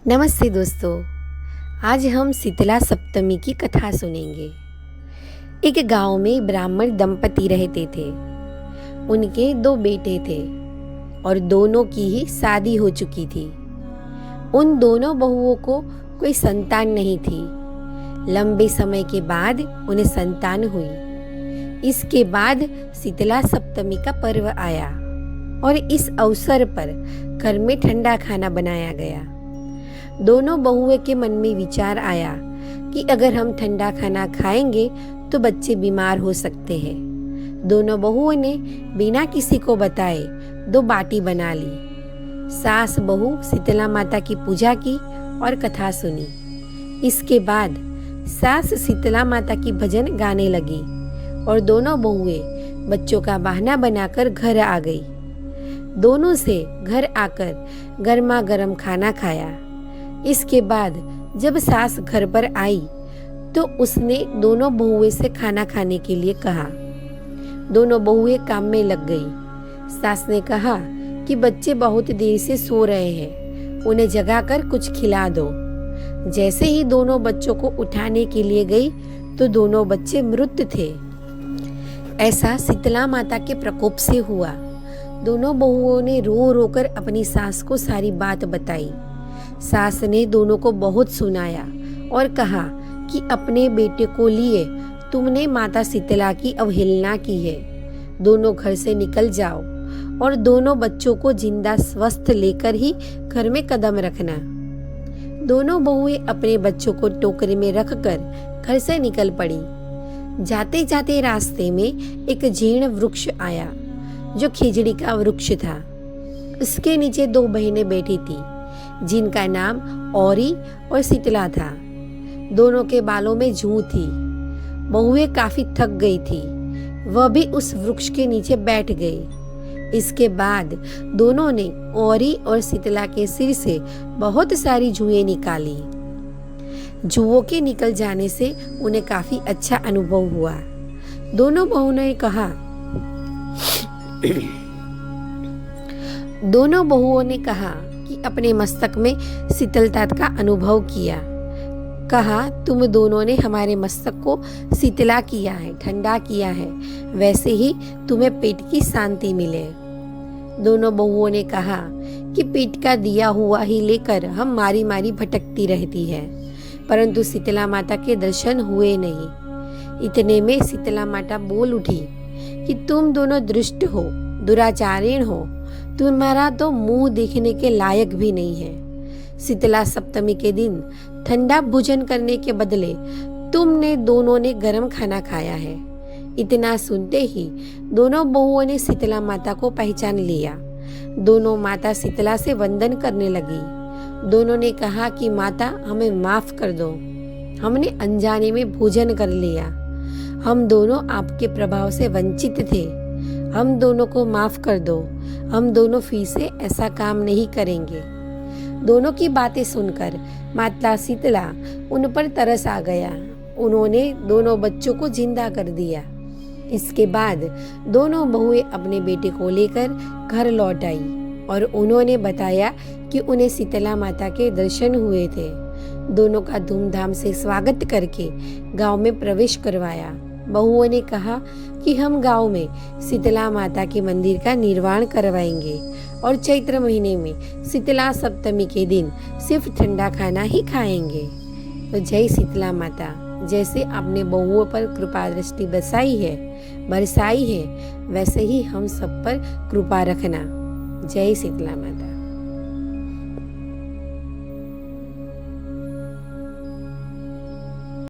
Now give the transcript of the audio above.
नमस्ते दोस्तों, आज हम शीतला सप्तमी की कथा सुनेंगे। एक गांव में ब्राह्मण दंपति रहते थे। उनके 2 बेटे थे और दोनों की ही शादी हो चुकी थी। उन दोनों बहुओं को कोई संतान नहीं थी। लंबे समय के बाद उन्हें संतान हुई। इसके बाद शीतला सप्तमी का पर्व आया और इस अवसर पर घर में ठंडा खाना बनाया गया। दोनों बहुओं के मन में विचार आया कि अगर हम ठंडा खाना खाएंगे तो बच्चे बीमार हो सकते हैं। दोनों बहुओं ने बिना किसी को बताए 2 बाटी बना ली। सास बहू शीतला माता की पूजा की और कथा सुनी। इसके बाद सास शीतला माता की भजन गाने लगी और दोनों बहुएं बच्चों का बहाना बनाकर घर आ गई। दोनों से घर आकर गर्मा गर्म खाना खाया। इसके बाद जब सास घर पर आई तो उसने दोनों बहुएं से खाना खाने के लिए कहा। दोनों बहुएं काम में लग गई। सास ने कहा कि बच्चे बहुत देर से सो रहे हैं, उन्हें जगाकर कुछ खिला दो। जैसे ही दोनों बच्चों को उठाने के लिए गई तो दोनों बच्चे मृत थे। ऐसा शीतला माता के प्रकोप से हुआ। दोनों बहुओं ने रो रो कर अपनी सास को सारी बात बताई। सास ने दोनों को बहुत सुनाया और कहा कि अपने बेटे को लिए तुमने माता शीतला की अवहेलना की है। दोनों घर से निकल जाओ और दोनों बच्चों को जिंदा स्वस्थ लेकर ही घर में कदम रखना। दोनों बहुएं अपने बच्चों को टोकरी में रखकर घर से निकल पड़ी। जाते जाते रास्ते में एक जीर्ण वृक्ष आया जो खिजड़ी का वृक्ष था। उसके नीचे 2 बहनें बैठी थी जिनका नाम औरी और शीतला था। दोनों के बालों में जूं थी। बहुएं काफी थक गई थी। वह भी उस वृक्ष के नीचे बैठ गई। इसके बाद दोनों ने औरी और शीतला के सिर से बहुत सारी जुएं निकाली। जुओं के निकल जाने से उन्हें काफी अच्छा अनुभव हुआ। दोनों बहुओं ने कहा कि अपने मस्तक में शीतलता का अनुभव किया। कहा, तुम दोनों ने हमारे मस्तक को शीतला किया है, ठंडा किया है, वैसे ही तुम्हें पेट की शांति मिले। दोनों बहुओं ने कहा कि पेट का दिया हुआ ही लेकर हम मारी मारी भटकती रहती है, परंतु शीतला माता के दर्शन हुए नहीं। इतने में शीतला माता बोल उठी कि तुम दोनों दुष्ट हो, दुराचारीण हो, तुम्हारा तो मुंह देखने के लायक भी नहीं है। शीतला सप्तमी के दिन ठंडा भोजन करने के बदले तुमने दोनों ने गर्म खाना खाया है। इतना सुनते ही दोनों बहुओं ने शीतला माता को पहचान लिया। दोनों माता शीतला से वंदन करने लगी। दोनों ने कहा कि माता, हमें माफ कर दो, हमने अनजाने में भोजन कर लिया। हम दोनों आपके प्रभाव से वंचित थे, हम दोनों को माफ कर दो। हम दोनों फिर से ऐसा काम नहीं करेंगे। दोनों की बातें सुनकर माता शीतला उन पर तरस आ गया। उन्होंने दोनों बच्चों को जिंदा कर दिया। इसके बाद दोनों बहुएं अपने बेटे को लेकर घर लौट आई और उन्होंने बताया कि उन्हें शीतला माता के दर्शन हुए थे। दोनों का धूमधाम से स्वागत करके गांव में प्रवेश करवाया। बहुओं ने कहा कि हम गांव में शीतला माता के मंदिर का निर्माण करवाएंगे और चैत्र महीने में शीतला सप्तमी के दिन सिर्फ ठंडा खाना ही खाएंगे। तो जय शीतला माता, जैसे आपने बहुओं पर कृपा दृष्टि बरसाई है, वैसे ही हम सब पर कृपा रखना। जय शीतला माता।